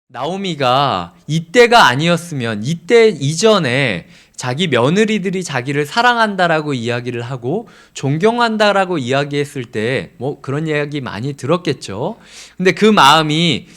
나오미가 이때가 아니었으면 이때 이전에 자기 며느리들이 자기를 사랑한다라고 이야기를 하고 존경한다라고 이야기했을 때 뭐 그런 이야기 많이 들었겠죠. 근데 그 마음이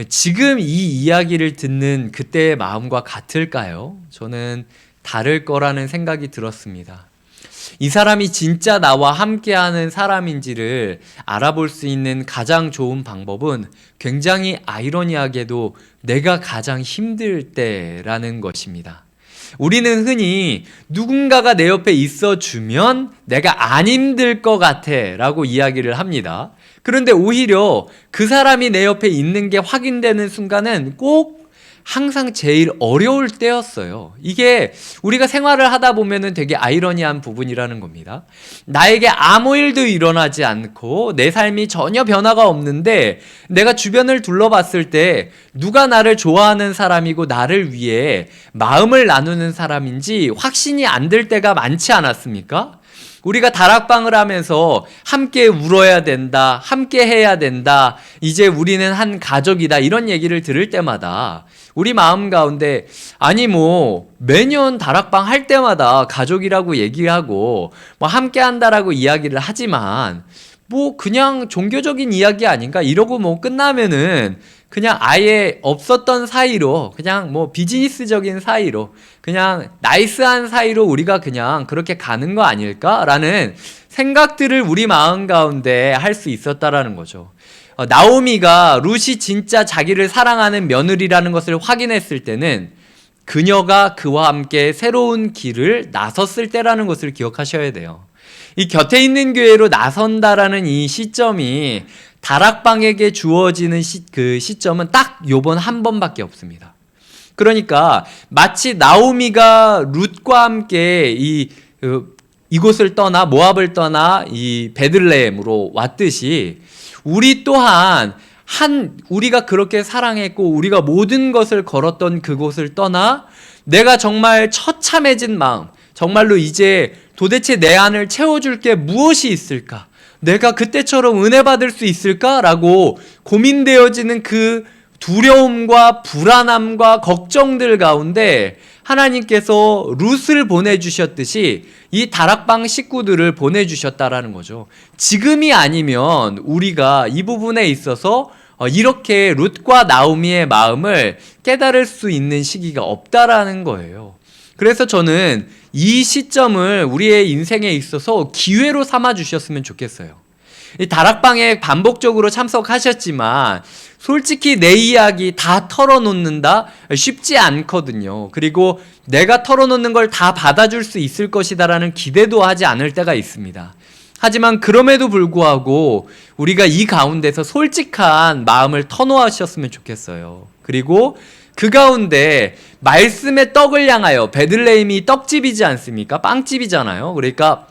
지금 이 이야기를 듣는 그때의 마음과 같을까요? 저는 다를 거라는 생각이 들었습니다. 이 사람이 진짜 나와 함께하는 사람인지를 알아볼 수 있는 가장 좋은 방법은 굉장히 아이러니하게도 내가 가장 힘들 때라는 것입니다. 우리는 흔히 누군가가 내 옆에 있어주면 내가 안 힘들 것 같아 라고 이야기를 합니다. 그런데 오히려 그 사람이 내 옆에 있는 게 확인되는 순간은 꼭 항상 제일 어려울 때였어요. 이게 우리가 생활을 하다 보면은 되게 아이러니한 부분이라는 겁니다. 나에게 아무 일도 일어나지 않고 내 삶이 전혀 변화가 없는데 내가 주변을 둘러봤을 때 누가 나를 좋아하는 사람이고 나를 위해 마음을 나누는 사람인지 확신이 안 들 때가 많지 않았습니까? 우리가 다락방을 하면서 함께 울어야 된다, 함께 해야 된다, 이제 우리는 한 가족이다 이런 얘기를 들을 때마다 우리 마음 가운데 아니 뭐 매년 다락방 할 때마다 가족이라고 얘기하고 뭐 함께 한다라고 이야기를 하지만 뭐 그냥 종교적인 이야기 아닌가 이러고 뭐 끝나면은 그냥 아예 없었던 사이로 그냥 뭐 비즈니스적인 사이로 그냥 나이스한 사이로 우리가 그냥 그렇게 가는 거 아닐까라는 생각들을 우리 마음 가운데 할 수 있었다라는 거죠. 나오미가 룻이 진짜 자기를 사랑하는 며느리라는 것을 확인했을 때는 그녀가 그와 함께 새로운 길을 나섰을 때라는 것을 기억하셔야 돼요. 이 곁에 있는 교회로 나선다라는 이 시점이 다락방에게 주어지는 그 시점은 딱 요번 한 번밖에 없습니다. 그러니까 마치 나오미가 룻과 함께 이곳을 떠나 모압을 떠나 이 베들레헴으로 왔듯이 우리 또한 우리가 그렇게 사랑했고 우리가 모든 것을 걸었던 그곳을 떠나 내가 정말 처참해진 마음, 정말로 이제 도대체 내 안을 채워줄 게 무엇이 있을까? 내가 그때처럼 은혜 받을 수 있을까라고 고민되어지는 그 두려움과 불안함과 걱정들 가운데 하나님께서 룻을 보내주셨듯이 이 다락방 식구들을 보내주셨다라는 거죠. 지금이 아니면 우리가 이 부분에 있어서 이렇게 룻과 나오미의 마음을 깨달을 수 있는 시기가 없다라는 거예요. 그래서 저는 이 시점을 우리의 인생에 있어서 기회로 삼아 주셨으면 좋겠어요. 이 다락방에 반복적으로 참석하셨지만 솔직히 내 이야기 다 털어놓는다? 쉽지 않거든요. 그리고 내가 털어놓는 걸 다 받아줄 수 있을 것이다라는 기대도 하지 않을 때가 있습니다. 하지만 그럼에도 불구하고 우리가 이 가운데서 솔직한 마음을 터놓으셨으면 좋겠어요. 그리고 그 가운데 말씀의 떡을 향하여, 베들레헴이 떡집이지 않습니까? 빵집이잖아요. 그러니까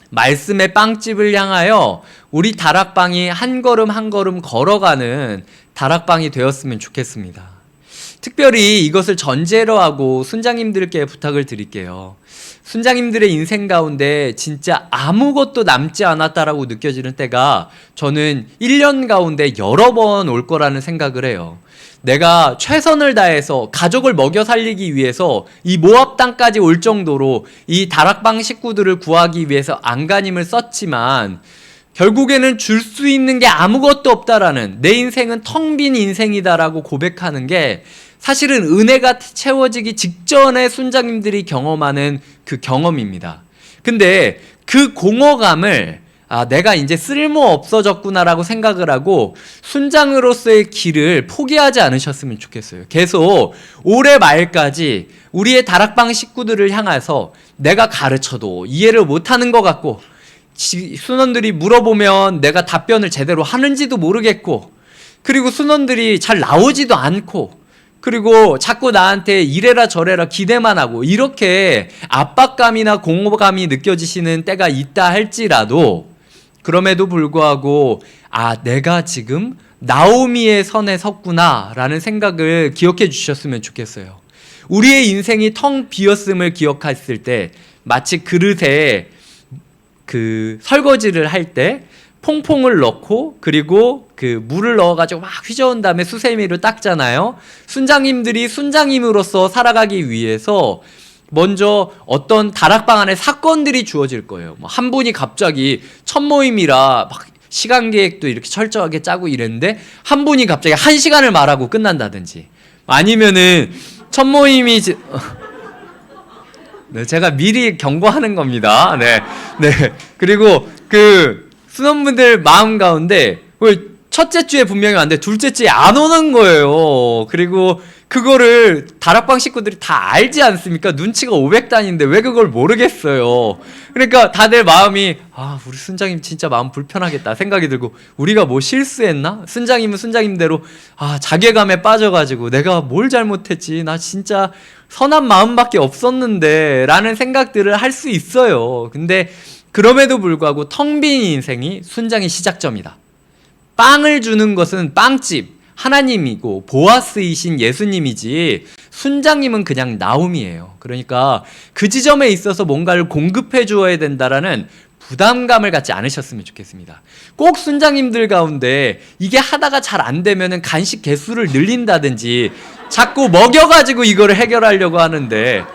말씀의 빵집을 향하여 우리 다락방이 한 걸음 한 걸음 걸어가는 다락방이 되었으면 좋겠습니다. 특별히 이것을 전제로 하고 순장님들께 부탁을 드릴게요. 순장님들의 인생 가운데 진짜 아무것도 남지 않았다라고 느껴지는 때가 저는 1년 가운데 여러 번 올 거라는 생각을 해요. 내가 최선을 다해서 가족을 먹여 살리기 위해서 이 모압 땅까지 올 정도로 이 다락방 식구들을 구하기 위해서 안간힘을 썼지만 결국에는 줄 수 있는 게 아무것도 없다라는, 내 인생은 텅 빈 인생이다라고 고백하는 게 사실은 은혜가 채워지기 직전에 순장님들이 경험하는 그 경험입니다. 근데 그 공허감을 내가 이제 쓸모 없어졌구나라고 생각을 하고 순장으로서의 길을 포기하지 않으셨으면 좋겠어요. 계속 올해 말까지 우리의 다락방 식구들을 향해서 내가 가르쳐도 이해를 못하는 것 같고 순원들이 물어보면 내가 답변을 제대로 하는지도 모르겠고 그리고 순원들이 잘 나오지도 않고 그리고 자꾸 나한테 이래라 저래라 기대만 하고 이렇게 압박감이나 공허감이 느껴지시는 때가 있다 할지라도 그럼에도 불구하고 내가 지금 나오미의 선에 섰구나 라는 생각을 기억해 주셨으면 좋겠어요. 우리의 인생이 텅 비었음을 기억했을 때 마치 그릇에 그 설거지를 할 때 퐁퐁을 넣고 그리고 그 물을 넣어가지고 막 휘저은 다음에 수세미로 닦잖아요. 순장님들이 순장님으로서 살아가기 위해서 먼저 어떤 다락방 안에 사건들이 주어질 거예요. 뭐 한 분이 갑자기 첫 모임이라 막 시간 계획도 이렇게 철저하게 짜고 이랬는데 한 분이 갑자기 1시간을 말하고 끝난다든지, 아니면은 첫 모임이 네, 제가 미리 경고하는 겁니다. 네. 그리고 그 수험분들 마음 가운데 첫째 주에 분명히 왔는데 둘째 주에 안 오는 거예요. 그리고 그거를 다락방 식구들이 다 알지 않습니까? 눈치가 500단인데 왜 그걸 모르겠어요. 그러니까 다들 마음이 우리 순장님 진짜 마음 불편하겠다 생각이 들고, 우리가 뭐 실수했나? 순장님은 순장님대로 자괴감에 빠져가지고 내가 뭘 잘못했지? 나 진짜 선한 마음밖에 없었는데 라는 생각들을 할 수 있어요. 근데 그럼에도 불구하고 텅 빈 인생이 순장의 시작점이다. 빵을 주는 것은 빵집 하나님이고 보아스이신 예수님이지 순장님은 그냥 나옴이에요. 그러니까 그 지점에 있어서 뭔가를 공급해 주어야 된다라는 부담감을 갖지 않으셨으면 좋겠습니다. 꼭 순장님들 가운데 이게 하다가 잘 안 되면은 간식 개수를 늘린다든지 자꾸 먹여가지고 이거를 해결하려고 하는데,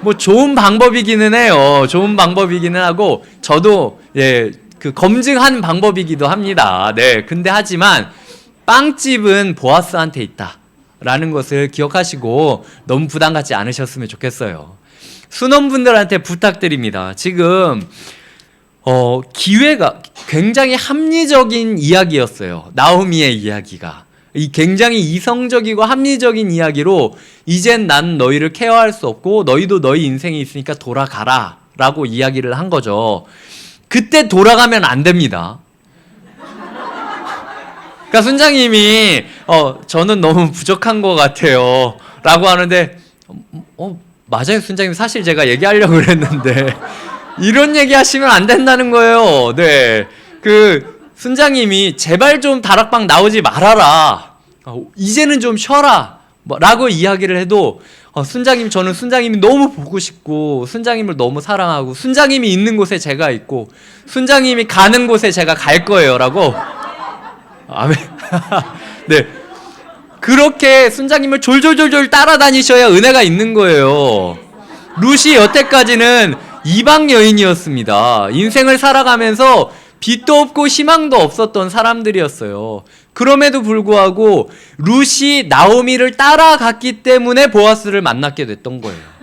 뭐 좋은 방법이기는 해요. 좋은 방법이기는 하고 저도 그 검증한 방법이기도 합니다. 네. 근데 하지만 빵집은 보아스한테 있다라는 것을 기억하시고 너무 부담 갖지 않으셨으면 좋겠어요. 순원분들한테 부탁드립니다. 지금 기회가 굉장히 합리적인 이야기였어요. 나오미의 이야기가. 이 굉장히 이성적이고 합리적인 이야기로 이젠 난 너희를 케어할 수 없고 너희도 너희 인생이 있으니까 돌아가라 라고 이야기를 한 거죠. 그때 돌아가면 안 됩니다. 그러니까 순장님이 저는 너무 부족한 것 같아요 라고 하는데 맞아요 순장님, 사실 제가 얘기하려고 그랬는데 이런 얘기 하시면 안 된다는 거예요. 네, 그 순장님이 제발 좀 다락방 나오지 말아라, 이제는 좀 쉬어라 라고 이야기를 해도 순장님, 저는 순장님이 너무 보고 싶고 순장님을 너무 사랑하고 순장님이 있는 곳에 제가 있고 순장님이 가는 곳에 제가 갈 거예요 라고 아멘. 네, 그렇게 순장님을 졸졸졸졸 따라다니셔야 은혜가 있는 거예요. 룻이 여태까지는 이방 여인이었습니다. 인생을 살아가면서 빛도 없고 희망도 없었던 사람들이었어요. 그럼에도 불구하고 룻이 나오미를 따라갔기 때문에 보아스를 만나게 됐던 거예요.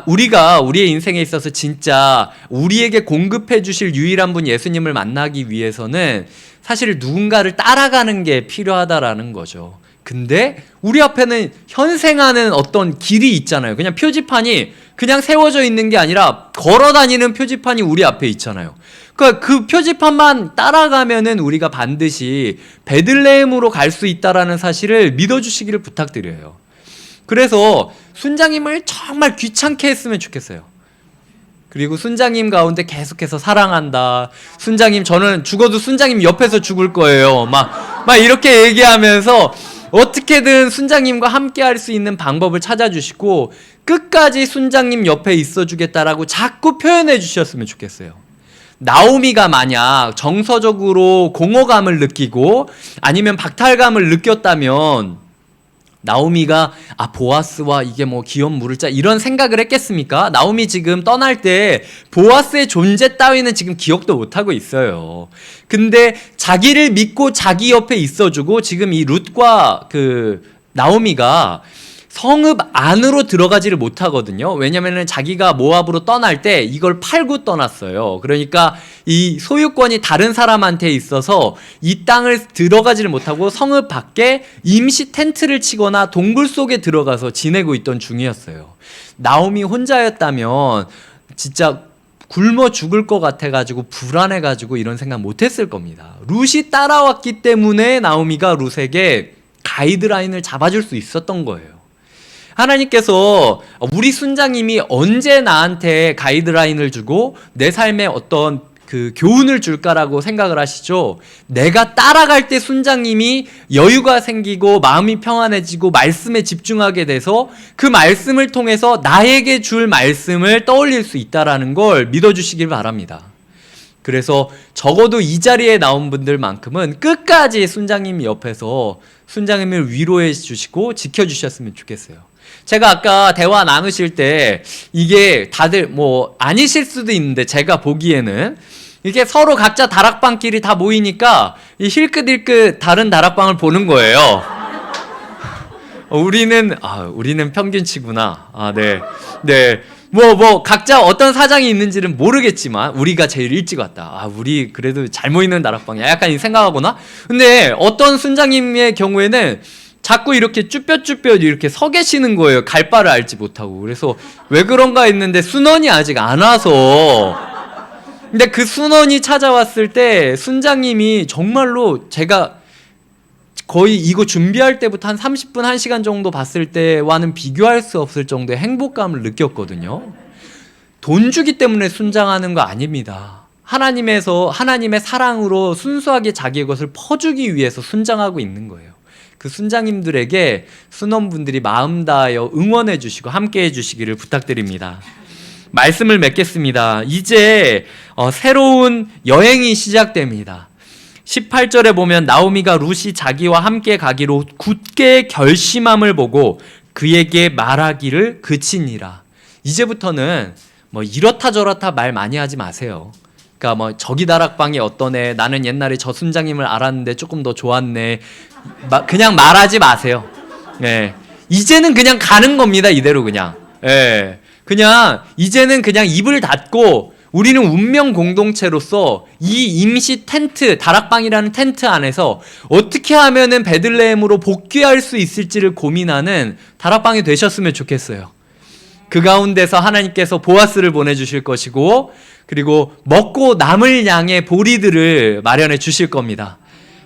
우리가 우리의 인생에 있어서 진짜 우리에게 공급해 주실 유일한 분 예수님을 만나기 위해서는 사실 누군가를 따라가는 게 필요하다라는 거죠. 근데 우리 앞에는 현생하는 어떤 길이 있잖아요. 그냥 표지판이 그냥 세워져 있는 게 아니라 걸어 다니는 표지판이 우리 앞에 있잖아요. 그러니까 그 표지판만 따라가면은 우리가 반드시 베들레헴으로 갈 수 있다라는 사실을 믿어주시기를 부탁드려요. 그래서 순장님을 정말 귀찮게 했으면 좋겠어요. 그리고 순장님 가운데 계속해서 사랑한다, 순장님 저는 죽어도 순장님 옆에서 죽을 거예요, 막 이렇게 얘기하면서 어떻게든 순장님과 함께 할 수 있는 방법을 찾아주시고 끝까지 순장님 옆에 있어주겠다라고 자꾸 표현해 주셨으면 좋겠어요. 나오미가 만약 정서적으로 공허감을 느끼고 아니면 박탈감을 느꼈다면 나오미가 보아스와 이게 뭐 기업 물을 짜 이런 생각을 했겠습니까? 나오미 지금 떠날 때 보아스의 존재 따위는 지금 기억도 못하고 있어요. 근데 자기를 믿고 자기 옆에 있어주고 지금 이 룻과 그 나오미가 성읍 안으로 들어가지를 못하거든요. 왜냐면은 자기가 모압으로 떠날 때 이걸 팔고 떠났어요. 그러니까 이 소유권이 다른 사람한테 있어서 이 땅을 들어가지를 못하고 성읍 밖에 임시 텐트를 치거나 동굴 속에 들어가서 지내고 있던 중이었어요. 나오미 혼자였다면 진짜 굶어 죽을 것 같아가지고 불안해가지고 이런 생각 못했을 겁니다. 룻이 따라왔기 때문에 나오미가 룻에게 가이드라인을 잡아줄 수 있었던 거예요. 하나님께서 우리 순장님이 언제 나한테 가이드라인을 주고 내 삶에 어떤 그 교훈을 줄까라고 생각을 하시죠? 내가 따라갈 때 순장님이 여유가 생기고 마음이 평안해지고 말씀에 집중하게 돼서 그 말씀을 통해서 나에게 줄 말씀을 떠올릴 수 있다라는 걸 믿어주시길 바랍니다. 그래서 적어도 이 자리에 나온 분들만큼은 끝까지 순장님 옆에서 순장님을 위로해 주시고 지켜주셨으면 좋겠어요. 제가 아까 대화 나누실 때 이게 다들 뭐 아니실 수도 있는데 제가 보기에는 이게 서로 각자 다락방끼리 다 모이니까 이 힐끗힐끗 다른 다락방을 보는 거예요. 우리는 평균치구나. 네. 뭐 각자 어떤 사정이 있는지는 모르겠지만 우리가 제일 일찍 왔다. 우리 그래도 잘 모이는 다락방이야. 약간 생각하거나. 근데 어떤 순장님의 경우에는 자꾸 이렇게 쭈뼛쭈뼛 이렇게 서 계시는 거예요. 갈 바를 알지 못하고. 그래서 왜 그런가 했는데 순원이 아직 안 와서. 근데 그 순원이 찾아왔을 때 순장님이 정말로 제가 거의 이거 준비할 때부터 한 30분, 1시간 정도 봤을 때와는 비교할 수 없을 정도의 행복감을 느꼈거든요. 돈 주기 때문에 순장하는 거 아닙니다. 하나님의 사랑으로 순수하게 자기의 것을 퍼주기 위해서 순장하고 있는 거예요. 그 순장님들에게 순원분들이 마음 다하여 응원해 주시고 함께 해 주시기를 부탁드립니다. 말씀을 맺겠습니다. 이제 새로운 여행이 시작됩니다. 18절에 보면 나오미가 룻이 자기와 함께 가기로 굳게 결심함을 보고 그에게 말하기를 그치니라. 이제부터는 뭐 이렇다 저렇다 말 많이 하지 마세요. 그러니까 뭐 저기 다락방이 어떠네, 나는 옛날에 저 순장님을 알았는데 조금 더 좋았네, 그냥 말하지 마세요. 예. 이제는 그냥 가는 겁니다. 이대로 그냥. 예. 그냥 이제는 그냥 입을 닫고 우리는 운명 공동체로서 이 임시 텐트, 다락방이라는 텐트 안에서 어떻게 하면은 베들레헴으로 복귀할 수 있을지를 고민하는 다락방이 되셨으면 좋겠어요. 그 가운데서 하나님께서 보아스를 보내주실 것이고, 그리고 먹고 남을 양의 보리들을 마련해 주실 겁니다.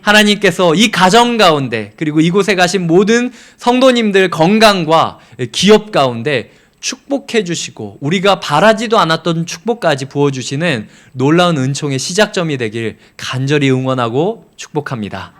하나님께서 이 가정 가운데, 그리고 이곳에 가신 모든 성도님들 건강과 기업 가운데 축복해 주시고 우리가 바라지도 않았던 축복까지 부어주시는 놀라운 은총의 시작점이 되길 간절히 응원하고 축복합니다.